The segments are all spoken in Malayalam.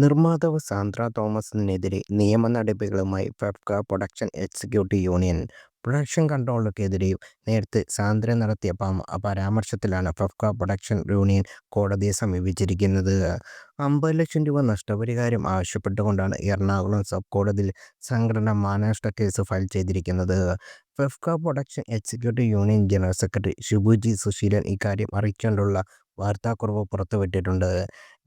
നിർമ്മാതാവ് സാന്ദ്ര തോമസിനെതിരെ നിയമ നടപടികളുമായി FEFKA production executive union. Production കൺട്രോളർക്കെതിരെയും നേരത്തെ സാന്ദ്ര നടത്തിയ പരാമർശത്തിലാണ് ഫെഫ്ക പ്രൊഡക്ഷൻ യൂണിയൻ കോടതിയെ സമീപിച്ചിരിക്കുന്നത്. 50 ലക്ഷം രൂപ നഷ്ടപരിഹാരം ആവശ്യപ്പെട്ടുകൊണ്ടാണ് എറണാകുളം സബ് കോടതിയിൽ സംഘടന മാനനഷ്ട കേസ് ഫയൽ ചെയ്തിരിക്കുന്നത്. FEFKA production executive union general secretary Shibuji Suseelan ഇക്കാര്യം അറിയിച്ചുകൊണ്ടുള്ള വാർത്താക്കുറിപ്പ് പുറത്തുവിട്ടിട്ടുണ്ട്.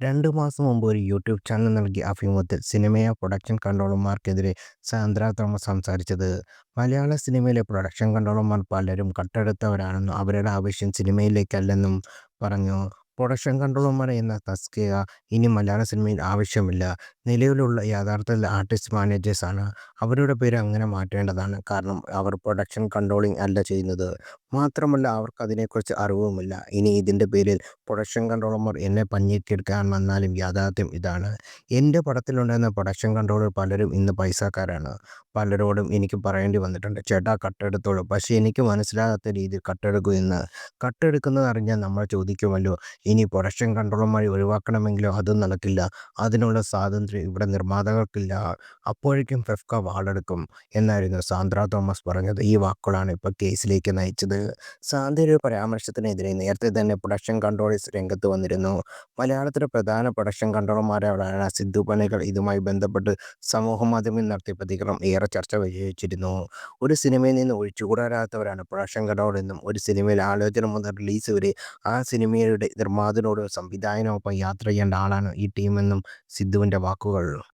2 മാസം മുമ്പ് ഒരു യൂട്യൂബ് ചാനൽ നൽകിയ അഭിമുഖത്തിൽ സിനിമയെ പ്രൊഡക്ഷൻ കൺട്രോളർമാർക്കെതിരെ സാന്ദ്ര തോമസ് സംസാരിച്ചത്. മലയാള സിനിമയിലെ പ്രൊഡക്ഷൻ കൺട്രോളർമാർ പലരും കട്ടെടുത്തവരാണെന്നും അവരുടെ ആവശ്യം സിനിമയിലേക്കല്ലെന്നും പറഞ്ഞു. പ്രൊഡക്ഷൻ കൺട്രോളർമാർ എന്ന തസ്തിക ഇനി മലയാള സിനിമയിൽ ആവശ്യമില്ല. നിലവിലുള്ള യഥാർത്ഥത്തിൽ ആർട്ടിസ്റ്റ് മാനേജേഴ്സാണ്. അവരുടെ പേര് അങ്ങനെ മാറ്റേണ്ടതാണ്. കാരണം അവർ പ്രൊഡക്ഷൻ കൺട്രോളിംഗ് അല്ല ചെയ്യുന്നത്. മാത്രമല്ല അവർക്ക് അതിനെക്കുറിച്ച് അറിവുമില്ല. ഇനി ഇതിൻ്റെ പേരിൽ പ്രൊഡക്ഷൻ കൺട്രോളർമാർ എന്നെ പഞ്ഞിക്കെടുക്കാൻ വന്നാലും യാഥാർത്ഥ്യം ഇതാണ്. എൻ്റെ പടത്തിലുണ്ടായിരുന്ന പ്രൊഡക്ഷൻ കൺട്രോളർ പലരും ഇന്ന് പൈസക്കാരാണ്. പലരോടും എനിക്ക് പറയേണ്ടി വന്നിട്ടുണ്ട്, ചേട്ടാ കട്ടെടുത്തോളൂ. പക്ഷേ എനിക്ക് മനസ്സിലാകാത്ത രീതിയിൽ കട്ടെടുക്കൂ എന്ന്. കട്ടെടുക്കുന്നത് അറിഞ്ഞാൽ നമ്മൾ ചോദിക്കുമല്ലോ, ഇനി പ്രൊഡക്ഷൻ കൺട്രോളർമാരെ ഒഴിവാക്കണമെങ്കിലോ? അതും നടക്കില്ല. അതിനുള്ള സ്വാതന്ത്ര്യം ഇവിടെ നിർമ്മാതാക്കൾക്കില്ല. അപ്പോഴേക്കും ഫെഫ്ക വാളെടുക്കും എന്നായിരുന്നു സാന്ദ്ര തോമസ് പറഞ്ഞത്. ഈ വാക്കുകളാണ് ഇപ്പോൾ കേസിലേക്ക് നയിച്ചത്. സാന്ദ്രയുടെ പരാമർശത്തിനെതിരെ നേരത്തെ തന്നെ പ്രൊഡക്ഷൻ കൺട്രോളേഴ്സ് രംഗത്ത് വന്നിരുന്നു. മലയാളത്തിലെ പ്രധാന പ്രൊഡക്ഷൻ കൺട്രോളർമാരായ സിദ്ധു പണിക്കർ ഇതുമായി ബന്ധപ്പെട്ട് സമൂഹമാധ്യമങ്ങളിൽ നടത്തിയ പ്രതികരണം ഏറെ ചർച്ച വിജയിച്ചിരുന്നു. ഒരു സിനിമയിൽ നിന്ന് ഒഴിച്ചുകൂടാനാകാത്തവരാണ് പ്രൊഡക്ഷൻ കൺട്രോളർ എന്നും ഒരു സിനിമയിൽ ആലോചന മുതൽ റിലീസ് വരെ ആ സിനിമയുടെ നിർമ്മാതാവിനോടും സംവിധായകനോടൊപ്പം യാത്ര ചെയ്യേണ്ട ആളാണ് ഈ ടീമെന്നും സിദ്ധുവിൻ്റെ വാക്കുകൾ.